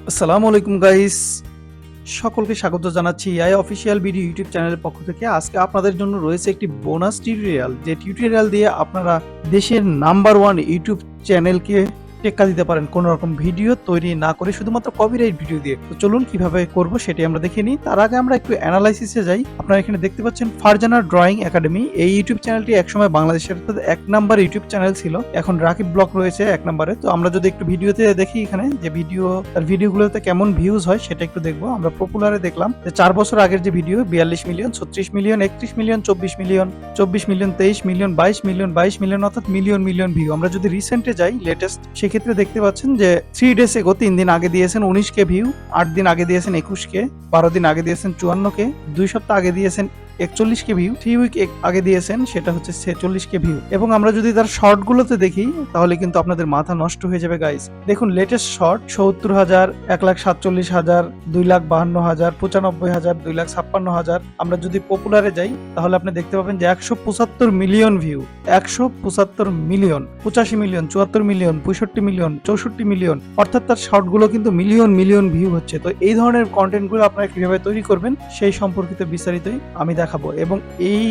আসসালামু আলাইকুম গাইস, সকলকে স্বাগত জানাচ্ছি এআই অফিসিয়াল ভিডিও ইউটিউব চ্যানেলের পক্ষ থেকে। আজকে আপনাদের জন্য রয়েছে একটি বোনাস টিউটোরিয়াল, যে টিউটোরিয়াল দিয়ে আপনারা দেশের নাম্বার 1 ইউটিউব চ্যানেলকে টেক্কা দিতে পারেন কোনো রকম ভিডিও তৈরি না করে, শুধুমাত্র কপিরাইট ভিডিও দিয়ে। তো চলুন কিভাবে করব সেটি আমরা দেখে নিই। তার আগে আমরা একটু অ্যানালাইসিসে যাই। আপনারা এখানে দেখতে পাচ্ছেন ফারজানা ড্রয়িং একাডেমি। এই ইউটিউব চ্যানেলটি একসময় বাংলাদেশের 1 নাম্বার ইউটিউব চ্যানেল ছিল, এখন রাকিব ব্লগ রয়েছে 1 নম্বরে। তো আমরা যদি একটু ভিডিওতে দেখি এখানে যে ভিডিওগুলোতে কেমন ভিউজ হয় সেটা একটু দেখবো। আমরা পপুলারে দেখলাম যে 4 বছর আগের যে video 42 million, 36 million, 31 million, 24 million, 24 million, 23 million, 22 million, 22 million, অর্থাৎ মিলিয়ন মিলিয়ন ভিউ। আমরা যদি রিসেন্টে যাই লেটেস্ট, সেক্ষেত্রে দেখতে পাচ্ছেন যে 3 ডেজ এগো 3 দিন আগে দিয়েছেন 19 কে ভিউ, 8 দিন আগে দিয়েছেন 21 কে, 12 দিন আগে দিয়েছেন 54 কে, 2 সপ্তাহ আগে দিয়েছেন 41 কে ভিউ, 3 উইক আগে দিয়েছেন সেটা হচ্ছে 46 কে ভিউ। এবং আমরা যদি তার শর্ট গুলোতে দেখি তাহলে কিন্তু আপনাদের মাথা নষ্ট হয়ে যাবে গাইস। দেখুন লেটেস্ট শর্ট 70,000, 1,47,000, 2,52,000, 95,000, 2,56,000। আমরা যদি পপুলারে যাই তাহলে আপনি দেখতে পাবেন যে 175 million view, 175 million, 85 million, 74 million, 65 million, 64 million, অর্থাৎ তার শর্ট গুলো কিন্তু মিলিয়ন মিলিয়ন ভিউ হচ্ছে। তো এই ধরনের কন্টেন্ট গুলো আপনারা কিভাবে তৈরি করবেন সেই সম্পর্কিত বিস্তারিতই আমি দেখাবো। এবং এই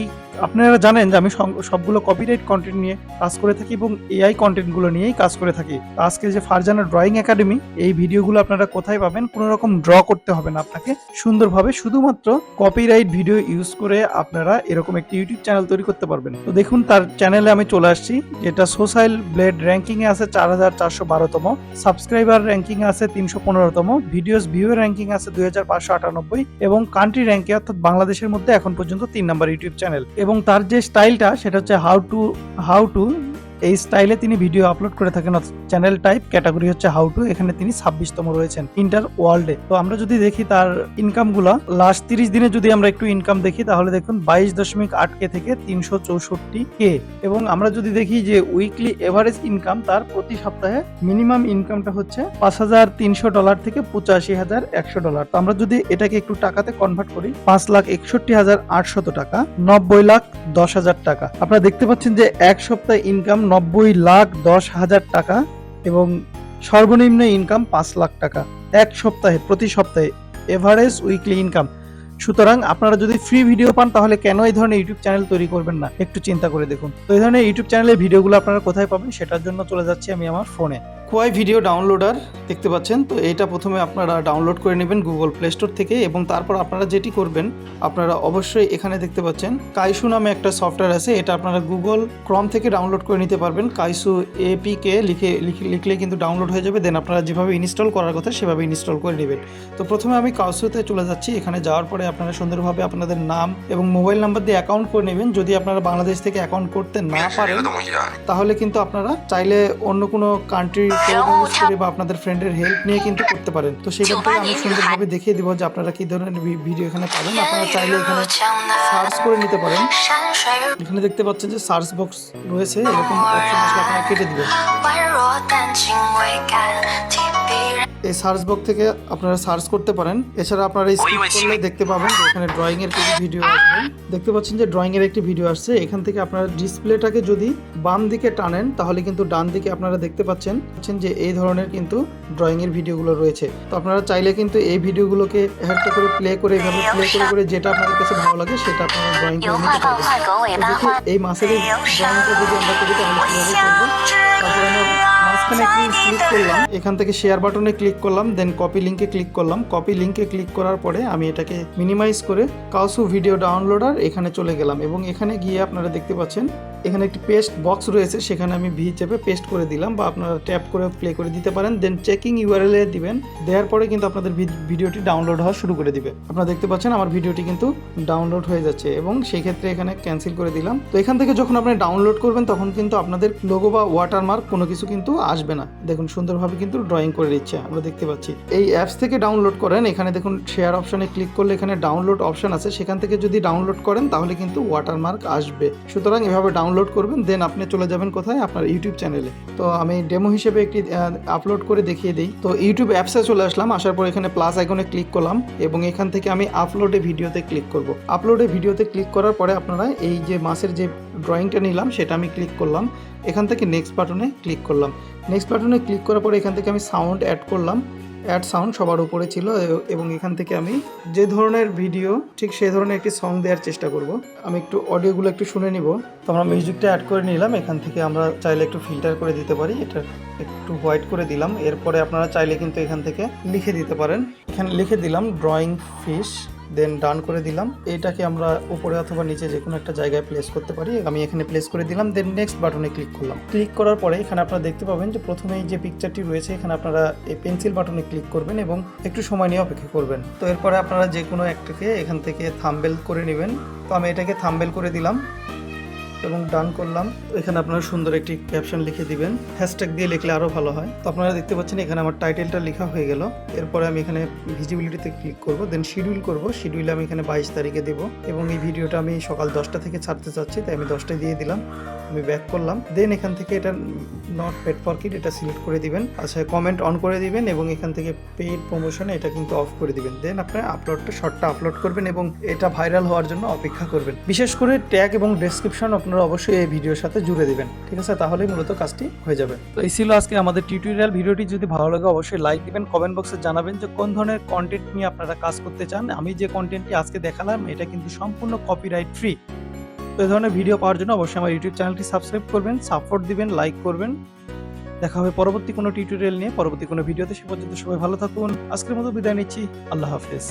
আপনারা জানেন যে আমি সবগুলো কপিরাইট কন্টেন্ট নিয়ে কাজ করে থাকি এবং এআই কন্টেন্ট গুলো নিয়েই কাজ করে থাকি। আজকে যে ফারজানা ড্রয়িং একাডেমি, এই ভিডিওগুলো আপনারা কোথায় পাবেন? কোনো রকম ড্র করতে হবে না আপনাকে, সুন্দরভাবে শুধুমাত্র কপিরাইট ভিডিও ইউজ করে আপনারা এরকম একটি ইউটিউব চ্যানেল তৈরি করতে পারবেন। তো দেখুন তার চ্যানেলে আমি চলে আসছি, যেটা সোশ্যাল ব্লেড র্যাঙ্কিং এ আছে 4,412তম, সাবস্ক্রাইবার র্যাঙ্কিং এ আছে 315তম, ভিডিওস ভিউ র্যাঙ্কিং আছে 2,598 এবং কান্ট্রি র্যাঙ্কে অর্থাৎ বাংলাদেশের মধ্যে এখন পর্যন্ত 3 নাম্বার ইউটিউব চ্যানেল। এবং তার যে স্টাইলটা সেটা হচ্ছে হাউ টু এই স্টাইলে তিনি ভিডিও আপলোড করে থাকেন। চ্যানেল টাইপ ক্যাটাগরি হচ্ছে হাউ টু, এখানে তিনি 26তম রয়েছেন ইন্টার ওয়ার্ল্ডে। তো আমরা যদি দেখি তার ইনকাম গুলা লাস্ট 30 দিনে যদি আমরা একটু ইনকাম দেখি তাহলে দেখুন 22.8 কে থেকে 364 কে। এবং আমরা যদি দেখি যে উইকলি এভারেজ ইনকাম তার প্রতি সপ্তাহে মিনিমাম ইনকামটা হচ্ছে $5,300 থেকে $85,100। তো আমরা যদি এটাকে একটু টাকাতে কনভার্ট করি 5,61,800 টাকা, 90,10,000 টাকা। আপনারা দেখতে পাচ্ছেন যে এক সপ্তাহে ইনকাম 90,10,000 টাকা এবং সর্বনিম্ন ইনকাম 5 লাখ টাকা এক সপ্তাহে, প্রতি সপ্তাহে এভারেজ উইকলি ইনকাম। সুতরাং আপনারা যদি ফ্রি ভিডিও পান তাহলে কেন এই ধরনের ইউটিউব চ্যানেল তৈরি করবেন না, একটু চিন্তা করে দেখুন। তো এই ধরনের ইউটিউব চ্যানেলের ভিডিওগুলো আপনারা কোথায় পাবেন সেটার জন্য চলে যাচ্ছি আমি আমার ফোনে। কোয়াই ভিডিও ডাউনলোডার দেখতে পাচ্ছেন। তো এটা প্রথমে আপনারা ডাউনলোড করে নেবেন গুগল প্লে স্টোর থেকে এবং তারপর আপনারা যেটি করবেন, আপনারা অবশ্যই এখানে দেখতে পাচ্ছেন কাইসু নামে একটা সফটওয়্যার আছে, এটা আপনারা গুগল ক্রম থেকে ডাউনলোড করে নিতে পারবেন। কাইসু এপিকে লিখলে কিন্তু ডাউনলোড হয়ে যাবে। দেন আপনারা যেভাবে ইনস্টল করার কথা সেভাবে ইনস্টল করে নেবেন। তো প্রথমে আমি কাইসুতে চলে যাচ্ছি। এখানে যাওয়ার পরে আপনারা সুন্দরভাবে আপনাদের নাম এবং মোবাইল নাম্বার দিয়ে অ্যাকাউন্ট করে নেবেন। যদি আপনারা বাংলাদেশ থেকে অ্যাকাউন্ট করতে না পারেন তাহলে কিন্তু আপনারা চাইলে অন্য কোনো কান্ট্রি বা আপনাদের ফ্রেন্ডের হেল্প নিয়ে কিন্তু করতে পারেন। তো সেক্ষেত্রে আমি সুন্দরভাবে দেখিয়ে দিব যে আপনারা কি ধরনের ভিডিও এখানে পাবেন। আপনারা চাইলে এখানে সার্চ করে নিতে পারেন। এখানে দেখতে পাচ্ছেন যে সার্চ বক্স রয়েছে, এরকম অপশন আসলে আপনারা কেটে দিবেন। এই সার্চ বক্স থেকে আপনারা সার্চ করতে পারেন। এছাড়া আপনারা স্কিপ করলে দেখতে পাবেন যে এখানে ড্রয়িং এর কিছু ভিডিও আসবে। দেখতে পাচ্ছেন যে ড্রয়িং এর একটি ভিডিও আসছে। এখান থেকে আপনারা ডিসপ্লেটাকে যদি বাম দিকে টানেন তাহলে কিন্তু ডান দিকে আপনারা দেখতে পাচ্ছেন যে এই ধরনের কিন্তু ড্রয়িং এর ভিডিওগুলো রয়েছে। তো আপনারা চাইলে কিন্তু এই ভিডিওগুলোকে একটা করে প্লে করে এভাবে প্লে করে যেটা আপনাদের কাছে ভালো লাগে সেটা আপনারা ড্রয়িং করে নিতে পারবেন। দেখি এই মাসের ড্রয়িংটা যদি আমরা করি তাহলে কিভাবে করব। তারপর আমরা মাঝখানে ক্লিক করলাম, এখান থেকে শেয়ার বাটনে ক্লিক করলাম, দেন কপি লিঙ্কে ক্লিক করলাম। কপি লিঙ্কে ক্লিক করার পরে আমি এটাকে মিনিমাইজ করে কাইসু ভিডিও ডাউনলোডার এখানে চলে গেলাম এবং এখানে গিয়ে আপনারা দেখতে পাচ্ছেন এখানে একটি পেস্ট বক্স রয়েছে, সেখানে আমি ভি চেপে পেস্ট করে দিলাম বা আপনারা ট্যাপ করে প্লে করে দিতে পারেন। দেন চেকিং ইউআরএল এ দিবেন, দেওয়ার পরে কিন্তু আপনাদের ভিডিওটি ডাউনলোড হওয়া শুরু করে দিবে। আপনারা দেখতে পাচ্ছেন আমার ভিডিওটি কিন্তু ডাউনলোড হয়ে যাচ্ছে এবং সেই ক্ষেত্রে এখানে ক্যান্সেল করে দিলাম। তো এখান থেকে যখন আপনি ডাউনলোড করবেন তখন কিন্তু আপনাদের লোগো বা ওয়াটারমার্ক কোনো কিছু কিন্তু আসবে না। দেখুন সুন্দরভাবে কিন্তু ড্রয়িং করে দিচ্ছে, আমরা দেখতে পাচ্ছি। এই অ্যাপস থেকে ডাউনলোড করেন, এখানে দেখুন শেয়ার অপশনে ক্লিক করলে এখানে ডাউনলোড অপশন আছে, সেখান থেকে যদি ডাউনলোড করেন তাহলে কিন্তু ওয়াটারমার্ক আসবে। সুতরাং এভাবে ডাউনলোড করবেন, দেন আপনি চলে যাবেন কোথায়, আপনার ইউটিউব চ্যানেলে। তো আমি ডেমো হিসেবে একটি আপলোড করে দেখিয়ে দিই। তো ইউটিউব অ্যাপসে চলে আসলাম, আসার পর এখানে প্লাস আইকনে ক্লিক করলাম এবং এখান থেকে আমি আপলোডে ভিডিওতে ক্লিক করব। আপলোডে ভিডিওতে ক্লিক করার পরে আপনারা এই যে মাসের যে ড্রয়িংটা নিলাম সেটা আমি ক্লিক করলাম। এখান থেকে নেক্সট বাটনে ক্লিক করলাম। নেক্সট বাটনে ক্লিক করার পরে এখান থেকে আমি সাউন্ড অ্যাড করলাম। অ্যাড সাউন্ড সবার উপরে ছিল এবং এখান থেকে আমি যে ধরনের ভিডিও ঠিক সেই ধরনের একটি সং দেওয়ার চেষ্টা করব। আমি একটু অডিওগুলো একটু শুনে নিব। তো আমরা মিউজিকটা অ্যাড করে নিলাম। এখান থেকে আমরা চাইলে একটু ফিল্টার করে দিতে পারি, এটা একটু হোয়াইট করে দিলাম। এরপরে আপনারা চাইলে কিন্তু এখান থেকে লিখে দিতে পারেন। এখানে লিখে দিলাম ড্রয়িং ফিশ, দেন ডান করে দিলাম। এটাকে আমরা উপরে অথবা নিচে যে কোনো একটা জায়গায় প্লেস করতে পারি। আমি এখানে প্লেস করে দিলাম, দেন নেক্সট বাটনে ক্লিক করলাম। ক্লিক করার পরে এখানে আপনারা দেখতে পাবেন যে প্রথমেই যে পিকচারটি রয়েছে এখানে আপনারা এই পেন্সিল বাটনে ক্লিক করবেন এবং একটু সময় নিয়ে অপেক্ষা করবেন। তো এরপরে আপনারা যে কোনো একটাকে এখান থেকে থাম্বনেল করে নেবেন। তো আমি এটাকে থাম্বনেল করে দিলাম এবং ডান করলাম। এখানে আপনারা সুন্দর একটি ক্যাপশন লিখে দিবেন, হ্যাশট্যাগ দিয়ে লিখলে আরও ভালো হয়। তো আপনারা দেখতে পাচ্ছেন এখানে আমার টাইটেলটা লেখা হয়ে গেল। এরপরে আমি এখানে ভিজিবিলিটিতে ক্লিক করব, দেন শিডিউল করব। শিডিউলে আমি এখানে 22 তারিখে দেবো এবং এই ভিডিওটা আমি সকাল 10টা থেকে ছাড়তে চাচ্ছি, তাই আমি 10টায় দিয়ে দিলাম। আমি ব্যাক করলাম, দেন এখান থেকে এটা নট পেড ফর কিড এটা সিলেক্ট করে দিবেন। আচ্ছা, কমেন্ট অন করে দিবেন এবং এখান থেকে পেইড প্রমোশন এটা কিন্তু অফ করে দিবেন। দেন আপনার শর্টটা আপলোড করবেন এবং এটা ভাইরাল হওয়ার জন্য অপেক্ষা করবেন। বিশেষ করে ট্যাগ এবং ডেসক্রিপশন আপনারা অবশ্যই এই ভিডিওর সাথে জুড়ে দিবেন, ঠিক আছে? তাহলেই মূলত কাজটি হয়ে যাবে। তো এই ছিল আজকে আমাদের টিউটোরিয়াল। ভিডিওটি যদি ভালো লাগে অবশ্যই লাইক দিবেন, কমেন্ট বক্সে জানাবেন যে কোন ধরনের কন্টেন্ট নিয়ে আপনারা কাজ করতে চান। আমি যে কন্টেন্টটি আজকে দেখালাম এটা কিন্তু সম্পূর্ণ কপিরাইট ফ্রি। তো এই ধরনের ভিডিও পাওয়ার জন্য অবশ্যই আমার ইউটিউব চ্যানেলটি সাবস্ক্রাইব করবেন, সাপোর্ট দিবেন, লাইক করবেন। দেখা হবে পরবর্তী কোনো টিউটোরিয়াল নিয়ে, পরবর্তী কোনো ভিডিওতে। সে পর্যন্ত সবাই ভালো থাকুন। আজকের মতো বিদায় নিচ্ছি। আল্লাহ হাফেজ।